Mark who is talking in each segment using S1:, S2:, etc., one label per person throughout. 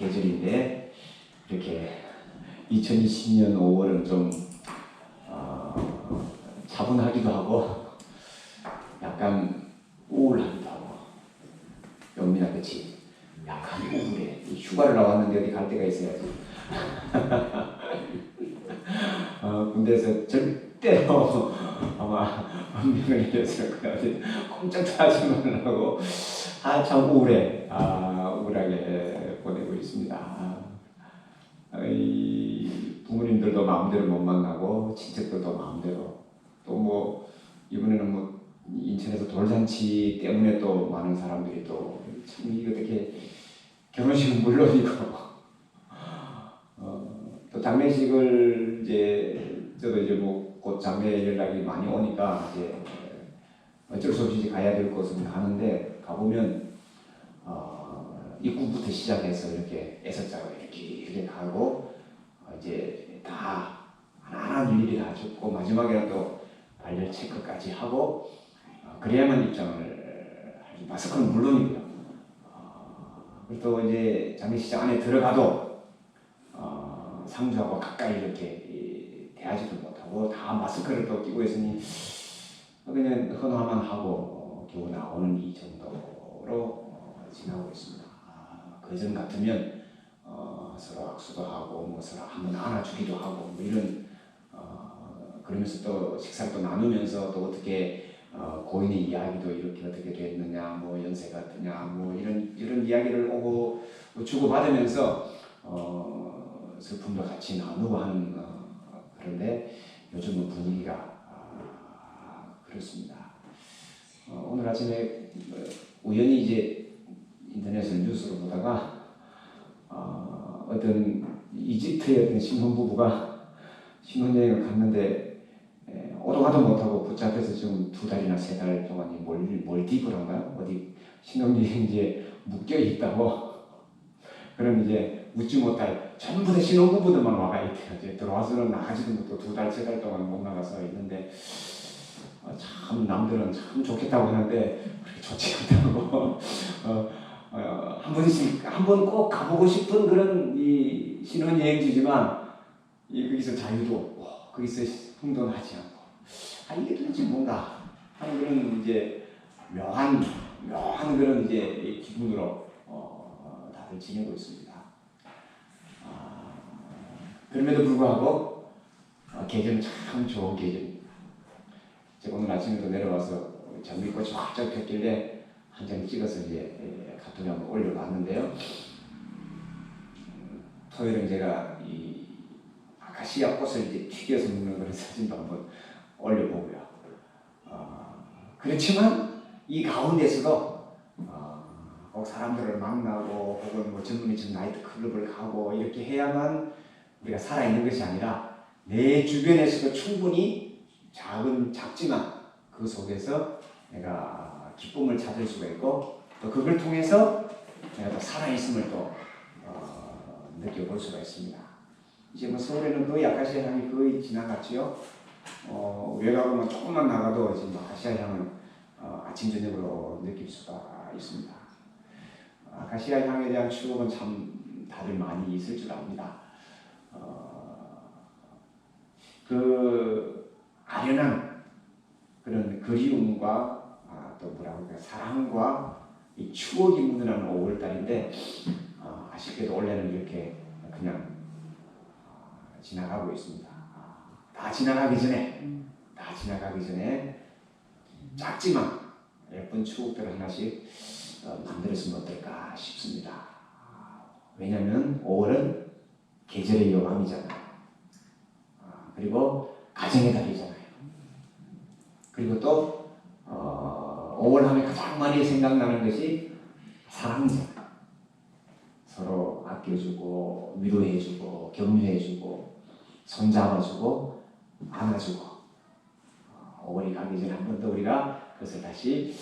S1: 계절인데 이렇게 2020년 5월은 좀 차분하기도 하고 약간 우울하기도 하고 영민아 그치? 약간 우울해. 휴가를 나왔는데 어디 갈 데가 있어야지. 군대에서 절대로 아마 명령을 내렸을 거야. 꼼짝도 하지 말라고 한참 우울해. 우울하게 보내고 있습니다. 이 부모님들도 마음대로 못 만나고 친척들도 마음대로 또 뭐 이번에는 뭐 인천에서 돌잔치 때문에 또 많은 사람들이 또 참 이거 어떻게 결혼식은 물론이고 또 장례식을 이제 저도 이제 뭐 곧 장례 연락이 많이 오니까 이제 어쩔 수 없이 이제 가야 될 곳은 가는데 가보면 입구부터 시작해서 이렇게 애석자가 이렇게 가고 이제 다 하나하나 일일이 다 죽고 마지막에는 또 발열 체크까지 하고 그래야만 입장을 하지. 마스크는 물론이고요. 또 이제 장례식장 안에 들어가도 상주하고 가까이 이렇게 대하지도 못하고 다 마스크를 또 끼고 있으니 그냥 헌화만 하고 겨우 나오는 이 정도로 지나고 있습니다. 그전 같으면 서로 악수도 하고 뭐 서로 한번 안아주기도 하고 뭐 이런 그러면서 또 식사를 또 나누면서 또 어떻게 고인의 이야기도 이렇게 어떻게 됐느냐 뭐 연세가 어떠냐 뭐 이런 이야기를 오고 주고 받으면서 슬픔도 같이 나누고 하는 그런데 요즘은 분위기가 그렇습니다. 오늘 아침에 우연히 이제 인터넷을 뉴스로 보다가 어떤 이집트의 어떤 신혼부부가 신혼여행을 갔는데 오도 가도 못하고 붙잡혀서 지금 2달이나 3달 동안이 몰디브란가요? 어디 신혼여행지에 묶여 있다고. 그럼 이제 웃지 못할 전부 다 신혼부부들만 와가 있대요. 이제 들어와서는 나가지도 못하고 2달, 3달 동안 못 나가서 있는데 참 남들은 참 좋겠다고 하는데 그렇게 좋지 않다고. 한 번씩 한 번 꼭 가보고 싶은 그런 이 신혼여행지지만 거기서 자유도 없고 거기서 흥분하지 않고 이게 도대체 뭔가 하는 그런 이제 묘한 그런 이제 기분으로 다들 지내고 있습니다. 그럼에도 불구하고 계절은 참 좋은 계절입니다. 제가 오늘 아침에도 내려와서 장미꽃이 활짝 폈길래 한 장 찍어서 이제 카톡에 한번 올려봤는데요. 토요일은 제가 이 아카시아 꽃을 이제 튀겨서 먹는 그런 사진도 한번 올려보고요. 그렇지만 이 가운데서도 꼭 사람들을 만나고 혹은 뭐 젊은이처럼 나이트 클럽을 가고 이렇게 해야만 우리가 살아있는 것이 아니라 내 주변에서도 충분히 작지만 그 속에서 내가 기쁨을 찾을 수가 있고 또 그걸 통해서 내가 또 살아있음을 또 느껴볼 수가 있습니다. 이제 뭐 서울에는 거의 아카시아 향이 거의 지나갔지요. 외곽으로만 조금만 나가도 지금 아카시아 향은 아침 저녁으로 느낄 수가 있습니다. 아카시아 향에 대한 추억은 참 다들 많이 있을 줄 압니다. 그 아련한 그런 그리움과 또 뭐라고 할까 사랑과 이 추억이 묻어나는 5월달인데 아쉽게도 올해는 이렇게 그냥 지나가고 있습니다. 다 지나가기 전에 작지만 예쁜 추억들 하나씩 만들었으면 어떨까 싶습니다. 왜냐하면 5월은 계절의 여왕이잖아요. 그리고 가정의 달이잖아요. 그리고 또 5월 하면 가장 많이 생각나는 것이 사랑이잖아요. 서로 아껴주고 위로해주고 격려해주고 손잡아주고 안아주고 5월이 가기 전에 한 번 더 우리가 그것을 다시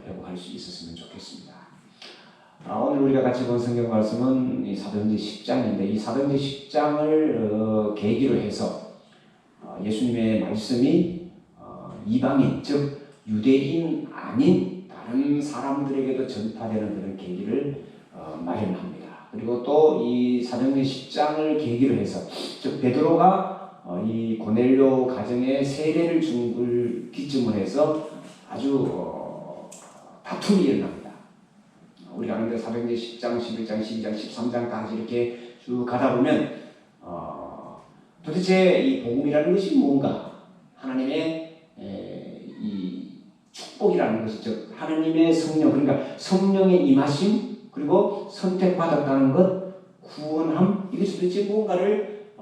S1: 회복할 수 있었으면 좋겠습니다. 오늘 우리가 같이 본 성경 말씀은 이 사도행전 10장인데 이 사도행전 10장을 계기로 해서 예수님의 말씀이 이방인 즉 유대인 아닌 다른 사람들에게도 전파되는 그런 계기를 마련합니다. 그리고 또 이 사도행전 10장을 계기로 해서 즉 베드로가 이 고넬료 가정에 세례를 준 걸 기점으로 해서 아주 다툼이 일어납니다. 우리가 아는데 사도행전 10장, 11장, 12장, 13장까지 이렇게 쭉 가다 보면 도대체 이 복음이라는 것이 뭔가 하나님의 이 축복이라는 것이 즉 하나님의 성령 그러니까 성령의 임하심 그리고 선택받았다는 것 구원함 이것이 도대체 뭔가를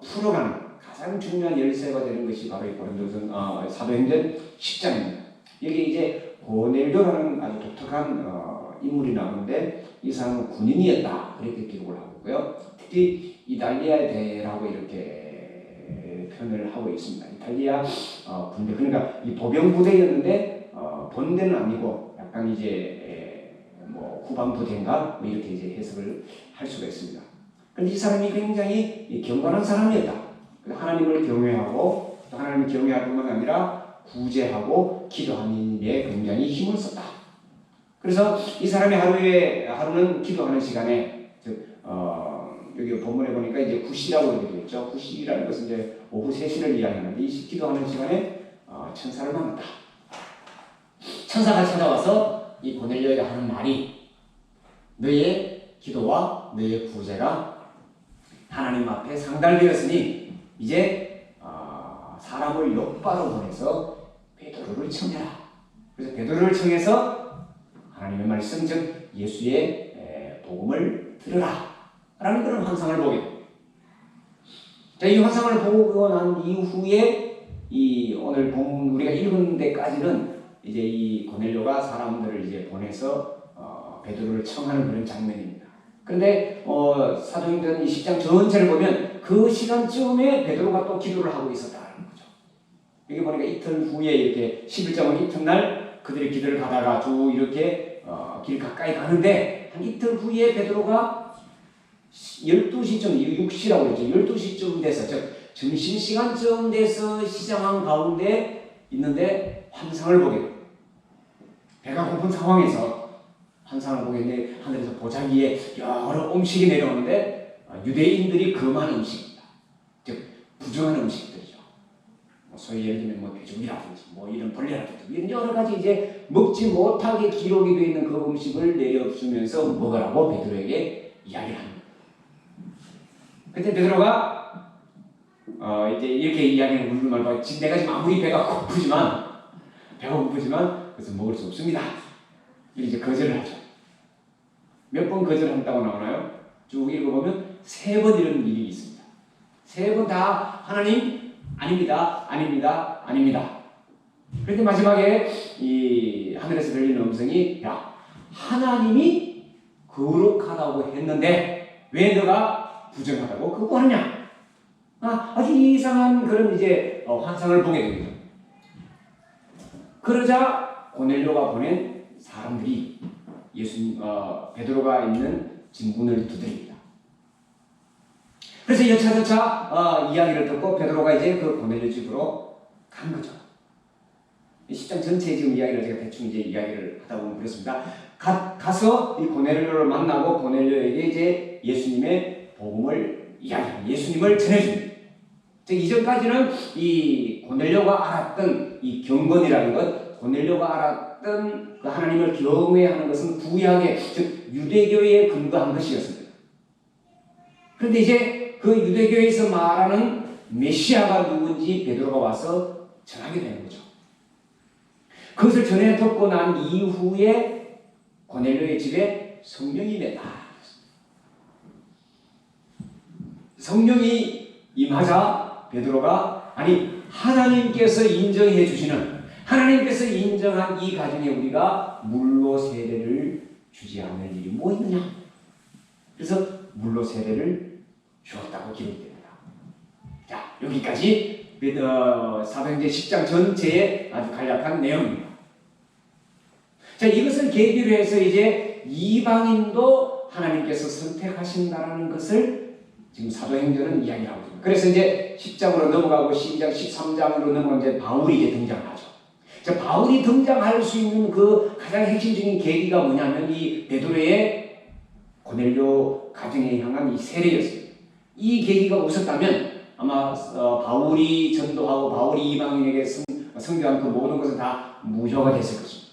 S1: 풀어가는 가장 중요한 열쇠가 되는 것이 바로 이 고린도전 사도행전 10장입니다. 여기 이제 고넬료라는 아주 독특한 인물이 나오는데 이 사람은 군인이었다 그렇게 기록을 하고 있고요. 특히 이탈리아 대라고 이렇게 표현을 하고 있습니다. 이탈리아 군대 그러니까 이 보병 부대였는데 본대는 아니고 약간 이제 뭐 후방 부대인가 뭐 이렇게 이제 해석을 할 수가 있습니다. 그런데 이 사람이 굉장히 경건한 사람이었다. 하나님을 경외하고 또 하나님을 경외할 뿐만 아니라 구제하고 기도하는 데 굉장히 힘을 썼다. 그래서 이 사람이 하루는 기도하는 시간에 즉 여기 본문에 보니까 이제 구시라고 이렇게 되어 있죠. 구시라는 것은 이제 오후 3시를 이야기하는데 이 기도하는 시간에 천사를 만났다. 천사가 찾아와서 이 고넬료에게 하는 말이 너의 기도와 너의 구제가 하나님 앞에 상달되었으니 이제 사람을 엿바로 보내서 베드로를 청해라. 그래서 베드로를 청해서 하나님의 말씀 즉 예수의 복음을 들으라 라는 그런 환상을 보게 됩니다. 자, 이 환상을 보고 난 이후에 이 오늘 본문 우리가 읽은 데까지는 이제 이 고넬료가 사람들을 이제 보내서 베드로를 청하는 그런 장면입니다. 그런데 사도행전 10장 전체를 보면 그 시간쯤에 베드로가 또 기도를 하고 있었다는 거죠. 여기 보니까 이틀 후에 이렇게 11장은 이튿날 그들이 길을 가다가 쭉 이렇게 길 가까이 가는데 한 이틀 후에 베드로가 12시쯤 6시라고 했죠. 12시쯤 돼서 즉 점심시간쯤 돼서 시장한 가운데 있는데 환상을 보게 됩니다. 배가 고픈 상황에서 환상을 보게 되는데 하늘에서 보자기에 여러 음식이 내려오는데 유대인들이 금한 음식입니다. 즉 부정한 음식들이죠. 소위 예를 들면 돼지고기라든지 이런 벌레라든지 이런 여러 가지 이제 먹지 못하게 기록이 되어 있는 그 음식을 내려주면서 먹으라고 베드로에게 이야기를 합니다. 그때 베드로가 이제 이렇게 이야기를 물을 말봐. 내가 지금 아무리 배가 고프지만 그래서 먹을 수 없습니다. 이제 거절을 하죠. 몇 번 거절한다고 나오나요? 쭉 읽어보면 3번 이런 일이 있습니다. 3번 다 하나님 아닙니다. 아닙니다. 아닙니다. 그런데 마지막에 이 하늘에서 들리는 음성이 야 하나님이 거룩하다고 했는데 왜 너가 부정하다고 그거 하느냐? 아주 이상한 그런 이제 환상을 보게 됩니다. 그러자 고넬료가 보낸 사람들이 베드로가 있는 집 문을 두드립니다. 그래서 여차저차 이야기를 듣고 베드로가 이제 그 고넬료 집으로 간 거죠. 10장 전체 지금 이야기를 제가 대충 이제 이야기를 하다 보면 그렇습니다. 가서 이 고넬료를 만나고 고넬료에게 이제 예수님의 복음을 이야기합니다. 예수님을 전해줍니다. 즉 이전까지는 이 고넬료가 알았던 이 경건이라는 것, 고넬료가 알았던 그 하나님을 경외하는 것은 구약의 즉 유대교에 근거한 것이었습니다. 그런데 이제 그 유대교에서 말하는 메시아가 누군지 베드로가 와서 전하게 되는 거죠. 그것을 전해 듣고 난 이후에 고넬료의 집에 성령이 임했다. 성령이 임하자 베드로가 하나님께서 인정해 주시는 하나님께서 인정한 이 가정에 우리가 물로 세례를 주지 않을 일이 뭐 있느냐? 그래서 물로 세례를 주었다고 기록됩니다. 자, 여기까지 사도행전 10장 전체의 아주 간략한 내용입니다. 자, 이것을 계기로 해서 이제 이방인도 하나님께서 선택하신다라는 것을 지금 사도행전은 이야기하고 있습니다. 그래서 이제 10장으로 넘어가고 12장, 13장으로 넘어가면 이제 바울이 이제 등장하죠. 자, 바울이 등장할 수 있는 그 가장 핵심적인 계기가 뭐냐면 이 베드로의
S2: 고넬료 가정에 향한 이 세례였습니다. 이 계기가 없었다면 아마 바울이 전도하고 바울이 이방인에게 선교한 그 모든 것은 다 무효가 됐을 것입니다.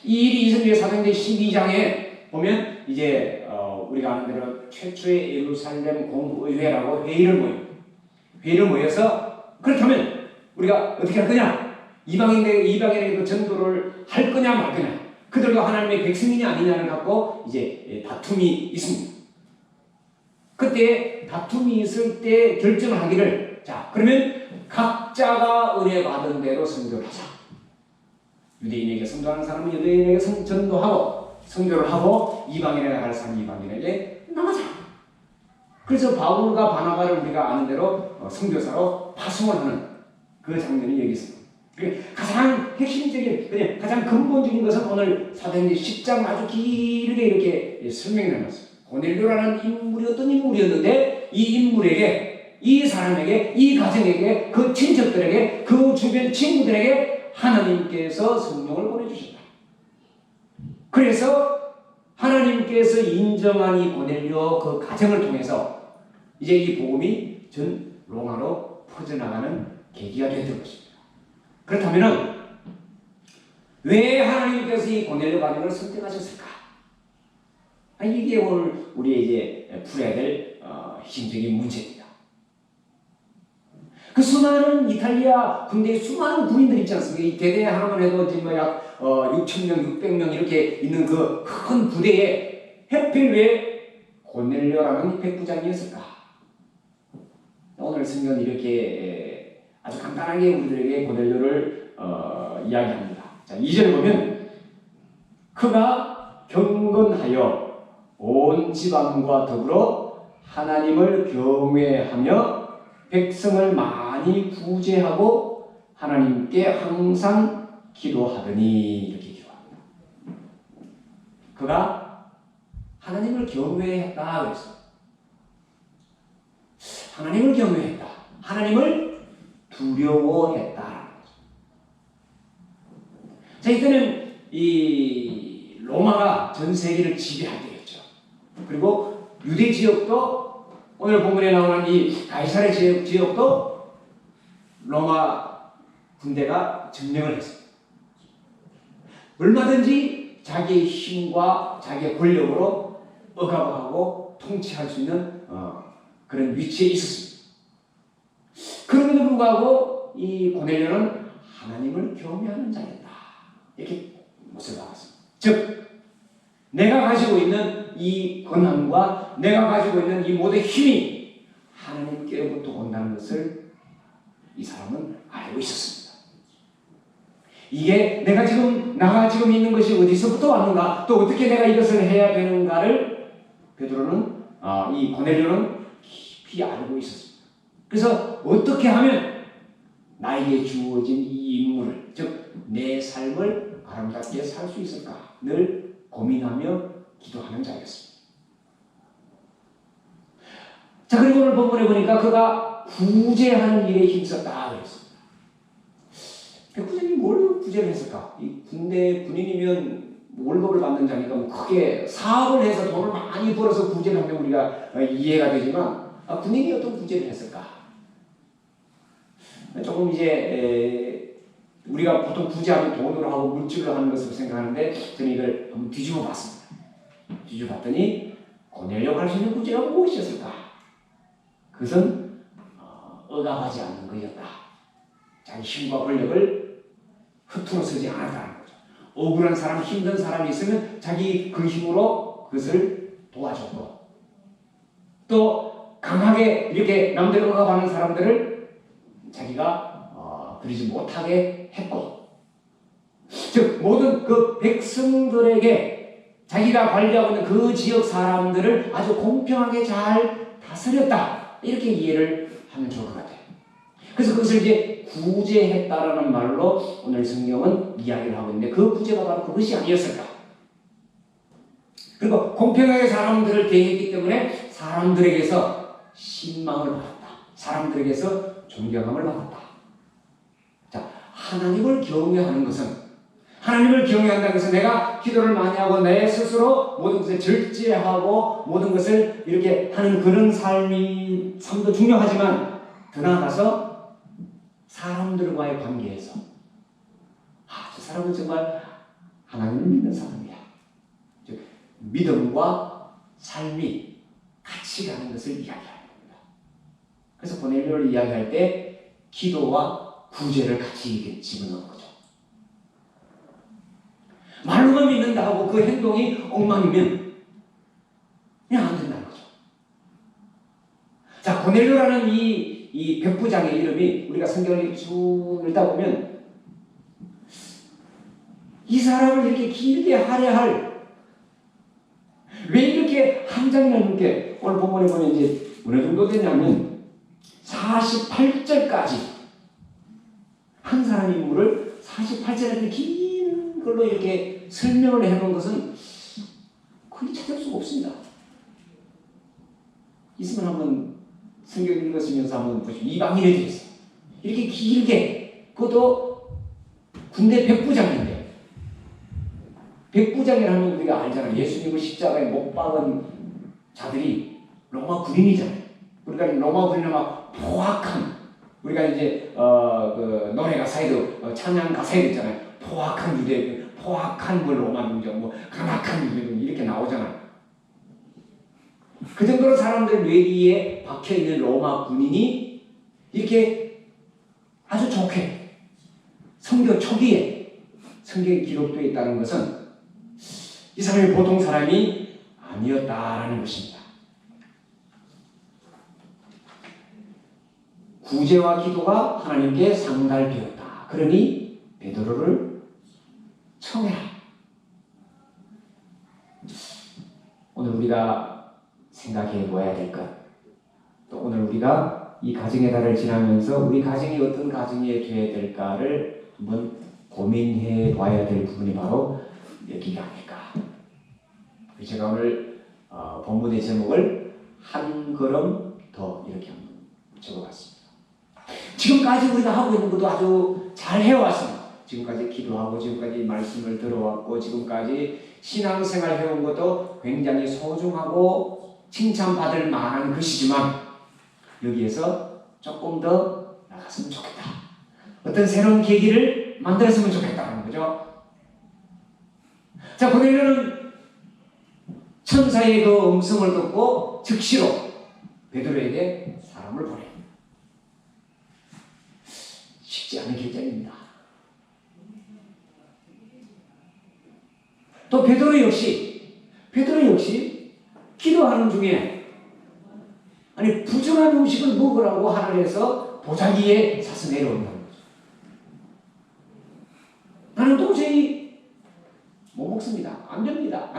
S2: 이 일이 있은 뒤에 사도행전 12장에 보면 이제 우리가 아는 대로 최초의 예루살렘 공의회라고 회의를 모여서 그렇다면 우리가 어떻게 할 거냐? 이방인에게도 전도를 할 거냐 말 거냐? 그들도 하나님의 백성이냐 아니냐를 갖고 이제 다툼이 있습니다. 그때 다툼이 있을 때 결정을 하기를, 자 그러면 각자가 은혜 받은 대로 선교를 하자. 유대인에게 선교하는 사람은 유대인에게 전도하고 선교를 하고 이방인에 나갈 사람은 이방인에게 나가자. 그래서 바울과 바나바를 우리가 아는 대로 선교사로 파송을 하는 그 장면이 여기 있습니다. 가장 핵심적인, 그냥 가장 근본적인 것은 오늘 사도행전 10장 아주 길게 이렇게 설명해 놨습니다. 고넬료라는 인물이 어떤 인물이었는데 이 인물에게, 이 사람에게, 이 가정에게, 그 친척들에게, 그 주변 친구들에게 하나님께서 성령을 보내주셨다. 그래서 하나님께서 인정한 이 고넬료 그 가정을 통해서 이제 이 복음이 전 로마로 퍼져나가는 계기가 됐던 것입니다. 그렇다면 왜 하나님께서 이 고넬료 가정을 선택하셨을까? 이게 오늘 우리 이제 풀어야 될 핵심적인 문제입니다. 그 수많은 이탈리아 군대의 수많은 군인들 있지 않습니까? 이 대대 하나만 해도 지금 약 6,000명, 600명 이렇게 있는 그 큰 부대에 하필 왜 고넬료라는 백부장이었을까? 오늘 성경은 이렇게 아주 간단하게 우리들에게 고넬료를 이야기합니다. 자, 2절 보면 그가 경건하여 온 지방과 더불어 하나님을 경외하며 백성을 많이 구제하고 하나님께 항상 기도하더니 이렇게 기도합니다. 그가 하나님을 경외했다 그랬어요. 하나님을 경외했다. 하나님을 두려워했다. 자, 이때는 이 로마가 전 세계를 지배할 때였죠. 그리고 유대 지역도 오늘 본문에 나오는 이 가이사랴 지역도 로마 군대가 점령을 했습니다. 얼마든지 자기의 힘과 자기의 권력으로 억압하고 통치할 수 있는 그런 위치에 있었습니다. 그럼에도 불구하고 이 고넬료는 하나님을 경외하는 자였다. 이렇게 못을 박았습니다. 즉 내가 가지고 있는 이 권한과 내가 가지고 있는 이 모든 힘이 하나님께로부터 온다는 것을 이 사람은 알고 있었습니다. 이게 내가 지금 있는 것이 어디서부터 왔는가, 또 어떻게 내가 이것을 해야 되는가를 베드로는 이 고넬료는 깊이 알고 있었습니다. 그래서 어떻게 하면 나에게 주어진 이 임무를, 즉 내 삶을 아름답게 살 수 있을까 늘 고민하며 기도하는 자였습니다. 자, 그리고 오늘 본문에 보니까 그가 구제하는 일에 힘썼다 그랬습니다. 백부장이 뭘 구제를 했을까? 이 군대 군인이면 월급을 받는 자니까 뭐 크게 사업을 해서 돈을 많이 벌어서 구제를 하면 우리가 이해가 되지만 군인이 어떤 구제를 했을까? 조금 이제 우리가 보통 구제하면 돈으로 하고 물질로 하는 것으로 생각하는데 저는 이걸 한번 뒤집어 봤습니다. 뒤집어 봤더니 고넬료가 할 수 있는 구제가 무엇이었을까? 그것은 억압하지 않는 것이었다. 자기 힘과 권력을 허투루 쓰지 않았다는 거죠. 억울한 사람, 힘든 사람이 있으면 자기 그 힘으로 그것을 도와줬고, 또 강하게 이렇게 남들을 억압하는 사람들을 자기가 그러지 못하게 했고, 즉 모든 그 백성들에게 자기가 관리하고 있는 그 지역 사람들을 아주 공평하게 잘 다스렸다, 이렇게 이해를 하면 좋을 것 같아요. 그래서 그것을 이제 구제했다라는 말로 오늘 성경은 이야기를 하고 있는데 그 구제가 바로 그것이 아니었을까? 그리고 공평하게 사람들을 대했기 때문에 사람들에게서 신망을 받았다. 사람들에게서 존경함을 받았다. 자, 하나님을 경외하는 것은 하나님을 경외한다고 해서 내가 기도를 많이 하고 내 스스로 모든 것을 절제하고 모든 것을 이렇게 하는 그런 삶도 중요하지만 더 나아가서 사람들과의 관계에서 저 사람은 정말 하나님을 믿는 사람이야. 즉 믿음과 삶이 같이 가는 것을 이야기하는 겁니다. 그래서 고넬료를 이야기할 때 기도와 구제를 같이 이렇게 집어넣은 거죠. 말로만 믿는다 하고 그 행동이 엉망이면 그냥 안 된다는 거죠. 자, 고넬료라는 이 백부장의 이름이 우리가 성경을 쭉 읽다 보면 이 사람을 이렇게 길게 할애할 왜 이렇게 한 장이나 넘게 오늘 본문에 보면 이제 어느 정도 되냐면 48절까지 한 사람의 인물을 48절에 긴 걸로 이렇게 설명을 해놓은 것은 거의 찾을 수가 없습니다. 있으면 한번 성경 읽으시면서 한번 보시면 이방인에 대해서 이렇게 길게 그것도 군대 백부장인데 백부장이라면 우리가 알잖아요. 예수님을 십자가에 못 박은 자들이 로마 군인이잖아요. 우리가 로마 군인은 막 포악한 우리가 이제 그 노래 가사에도 찬양 가사에도 있잖아요. 포악한 유대, 포악한 뭐 로마 민족, 뭐 간악한 유대 이렇게 나오잖아요. 그 정도로 사람들 뇌리에 박혀 있는 로마 군인이 이렇게 아주 좋게 성경 초기에 성경에 기록되어 있다는 것은 이 사람이 보통 사람이 아니었다라는 것입니다. 구제와 기도가 하나님께 상달되었다. 그러니 베드로를 청해라. 오늘 우리가 생각해 보아야 될 것, 또 오늘 우리가 이 가정의 달을 지나면서 우리 가정이 어떤 가정이 되어야 될까를 한번 고민해 봐야 될 부분이 바로 여기가 아닐까. 제가 오늘 본문의 제목을 한 걸음 더 이렇게 한번 적어봤습니다. 지금까지 우리가 하고 있는 것도 아주 잘 해왔습니다. 지금까지 기도하고 지금까지 말씀을 들어왔고 지금까지 신앙생활 해온 것도 굉장히 소중하고 칭찬받을 만한 것이지만 여기에서 조금 더 나갔으면 좋겠다. 어떤 새로운 계기를 만들었으면 좋겠다는 거죠. 자, 고넬료는 천사의 그 음성을 듣고 즉시로 베드로에게 사람을 보냅니다. 쉽지 않은 결정입니다. 또 베드로 역시 기도하는 중에 아니 부정한 음식을 먹으라고 하늘에서 보자기에 사서 내려온다는 거죠. 나는 도저히 못 먹습니다. 안 됩니다.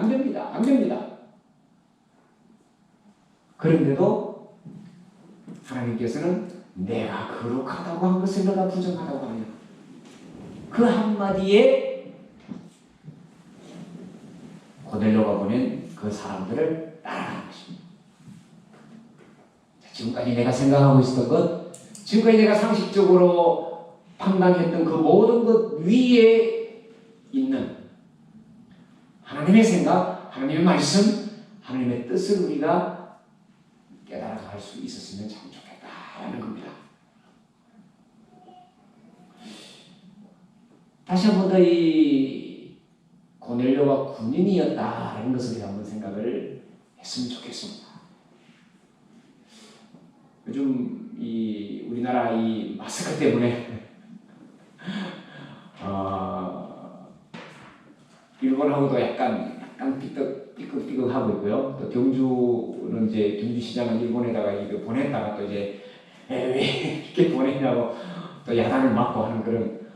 S2: 그런데도 하나님께서는 내가 거룩하다고 한 것을 너가 부정하다고 하냐. 그 한마디에 고넬료가 보낸 그 사람들을 따라가는 것입니다. 지금까지 내가 생각하고 있었던 것, 지금까지 내가 상식적으로 판단했던 그 모든 것 위에 있는 하나님의 생각, 하나님의 말씀, 하나님의 뜻을 우리가 깨달아갈 수 있었으면 참 좋겠다라는 겁니다. 다시 한 번 더 이 고넬료가 군인이었다라는 것을 한번 생각을 했으면 좋겠습니다. 요즘 이 우리나라 이 마스크 때문에 일본하고도 약간 삐걱삐걱하고 있고요. 또 경주는 이제 경주시장은 일본에다가 이거 보냈다가 또 이제 왜 이렇게 보냈냐고 또 야단을 맞고 하는 그런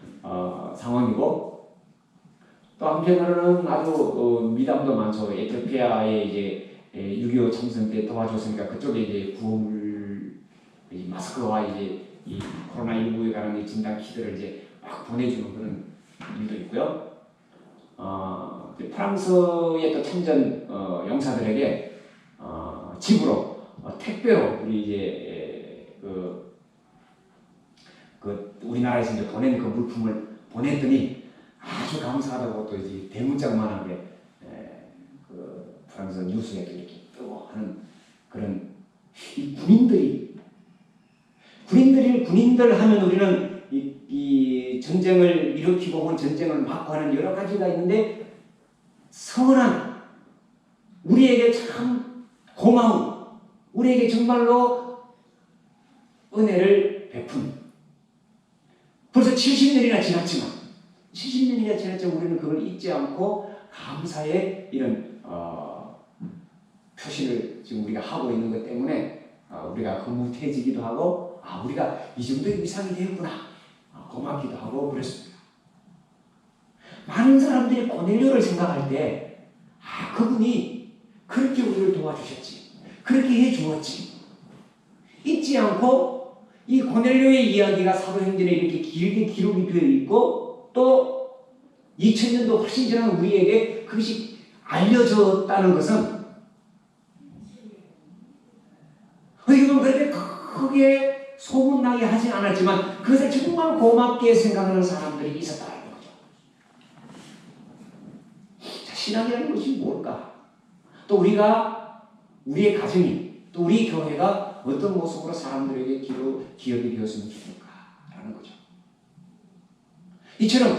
S2: 상황이고, 또 한편으로는 아주 미담도 많죠. 에티오피아에 이제 6.25 참전 때 도와줬으니까 그쪽에 이제 구호물 마스크와 이제 이 코로나19에 관한 진단 키트를 이제 막 보내주는 그런 일도 있고요. 프랑스의 또 참전 용사들에게 집으로 택배로 우리 이제 그 우리나라에서 이제 보낸 그 물품을 보냈더니 아주 감사하다고 또 이제 대문짝만하게 그 프랑스 뉴스에도 이렇게 뜨고 하는 그런 이 군인들 하면 우리는 이 전쟁을 일으키고 혹은 전쟁을 막고 하는 여러 가지가 있는데 선한 우리에게 참 고마운 우리에게 정말로 은혜를 베푼 벌써 70년이나 지났지만 우리는 그걸 잊지 않고 감사의 이런 표시를 지금 우리가 하고 있는 것 때문에 우리가 흐뭇해지기도 하고 우리가 이 정도의 위상이 되었구나 고맙기도 하고 그렇습니다. 많은 사람들이 고넬료를 생각할 때 그분이 그렇게 우리를 도와주셨지 그렇게 해주었지 잊지 않고 이 고넬료의 이야기가 사도행전에 이렇게 길게 기록이 되어 있고 또 2000년도 훨씬 지난 우리에게 그것이 알려졌다는 것은 이건 그렇게 크게 소문나게 하진 않았지만 그것을 정말 고맙게 생각하는 사람들이 있었다는 거죠. 자, 신앙이라는 것이 뭘까? 또 우리의 가정이 또 우리 교회가 어떤 모습으로 사람들에게 기억이 되었으면 좋을까라는 거죠. 이처럼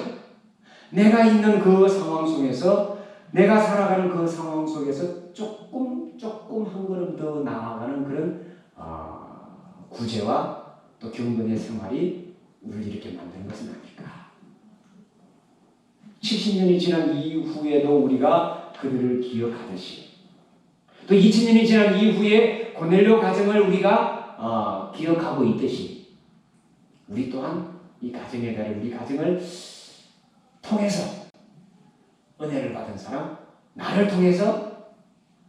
S2: 내가 있는 그 상황 속에서 내가 살아가는 그 상황 속에서 조금 한 걸음 더 나아가는 그런 구제와 또 경건의 생활이 우리를 이렇게 만든 것은 아닐까. 70년이 지난 이후에도 우리가 그들을 기억하듯이 또 2000년이 지난 이후에 고넬료 가정을 우리가 기억하고 있듯이 우리 또한 이 가정에 대한 우리 가정을 통해서 은혜를 받은 사람 나를 통해서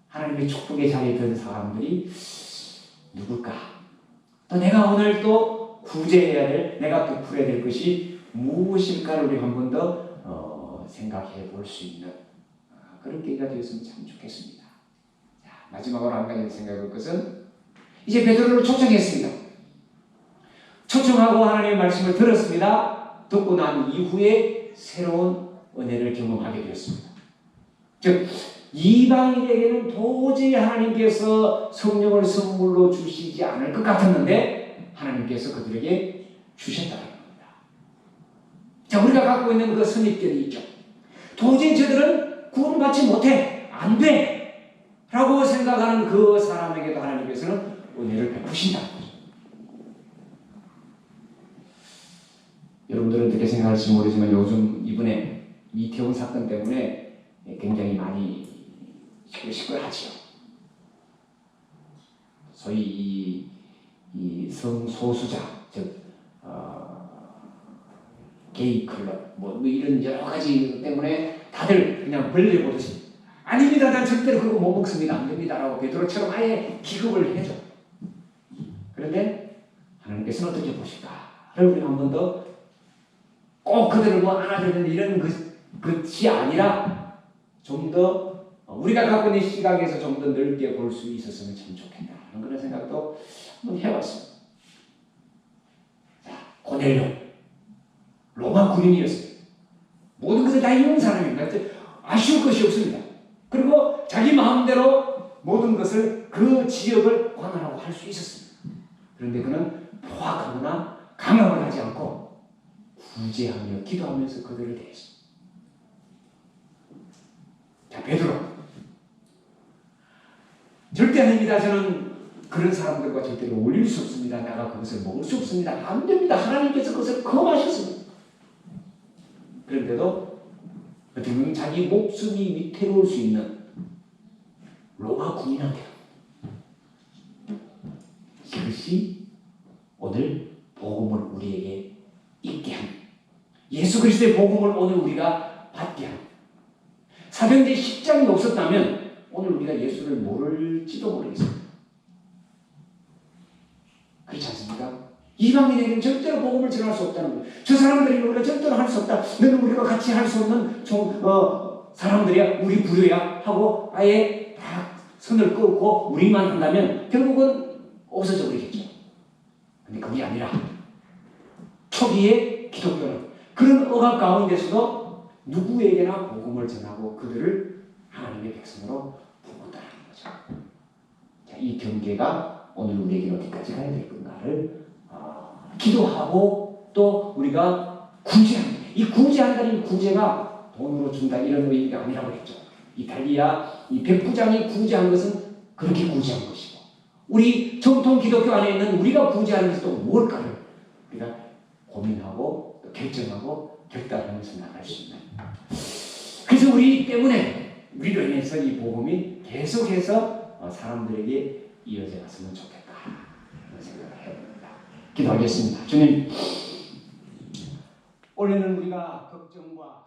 S2: 하나님의 축복의 자리에 든 사람들이 누굴까? 또 내가 오늘 또 구제해야 될 내가 베풀어야 될 것이 무엇일까를 우리 한 번 더 생각해 볼 수 있는 그런 계기가 되었으면 참 좋겠습니다. 자, 마지막으로 한 가지 생각해 볼 것은 이제 베드로를 초청했습니다. 초청하고 하나님의 말씀을 들었습니다. 듣고 난 이후에 새로운 은혜를 경험하게 되었습니다. 즉 이방인에게는 도저히 하나님께서 성령을 선물로 주시지 않을 것 같았는데 하나님께서 그들에게 주셨다는 겁니다. 자, 우리가 갖고 있는 그 선입견이 있죠. 도저히 저들은 구원받지 못해, 안 돼 라고 생각하는 그 사람에게도 하나님께서는 은혜를 베푸신다는 거죠. 여러분들은 어떻게 생각할지 모르지만 요즘 이번에 이태원 사건 때문에 굉장히 많이 시끌시끌하지요. 소위 이 성소수자, 즉 게이 클럽, 뭐 이런 여러 가지 때문에 다들 그냥 벌레 보듯이 아닙니다, 난 절대로 그거 못 먹습니다, 안 됩니다라고 베드로처럼 아예 기급을 해줘. 그런데 하나님께서는 어떻게 보실까를 우리 한 번 더 꼭 그들을 뭐 안아주는 이런 것이 아니라 좀 더 우리가 갖고 있는 시각에서 좀 더 넓게 볼 수 있었으면 참 좋겠다 하는 그런 생각도 한번 해봤습니다. 자, 고넬료 로마 군인이었습니다. 모든 것을 다 이룬 사람입니다. 아쉬울 것이 없습니다. 그리고 자기 마음대로 모든 것을 그 지역을 관할하고 할 수 있었습니다. 그런데 그는 포악하거나 강압을 하지 않고 구제하며 기도하면서 그들을 대했습니다. 자, 베드로 절대 아닙니다. 저는 그런 사람들과 절대로 어울릴 수 없습니다. 내가 그것을 먹을 수 없습니다. 안 됩니다. 하나님께서 그것을 금하셨습니다. 그런데도 어떻게 보면 자기 목숨이 위태로울 수 있는 로마 군인한테 이것이 오늘 복음을 우리에게 있게 합니다. 예수 그리스도의 복음을 오늘 우리가 받게 합니다. 사도행전 10장이 없었다면 오늘 우리가 예수를 모를지도 모르겠습니다. 그렇지 않습니까? 이방인에게는 절대로 복음을 전할 수 없다는 거예요. 저 사람들이 우리가 절대로 할 수 없다. 너는 우리가 같이 할 수 없는 사람들이야. 우리 부류야. 하고 아예 다 선을 끊고 우리만 한다면 결국은 없어져 버리겠죠. 근데 그게 아니라 초기에 기독교는 그런 억압 가운데서도 누구에게나 복음을 전하고 그들을 하나님의 백성으로 부른다는 거죠. 자, 이 경계가 오늘 우리에게 어디까지 가야 될 건가를 기도하고 또 우리가 구제하는, 이 구제한다는 구제가 돈으로 준다 이런 의미가 아니라고 했죠. 이탈리아 이 백부장이 구제한 것은 그렇게 구제한 것이고, 우리 정통 기독교 안에 있는 우리가 구제하는 것은 또 뭘까를 우리가 고민하고 또 결정하고 결단하면서 나갈 수 있는. 그래서 우리 때문에 우리로 인해서 이 복음이 계속해서 사람들에게 이어져 갔으면 좋겠다 그런 생각을 해봅니다. 기도하겠습니다. 주님, 올해는 우리가 걱정과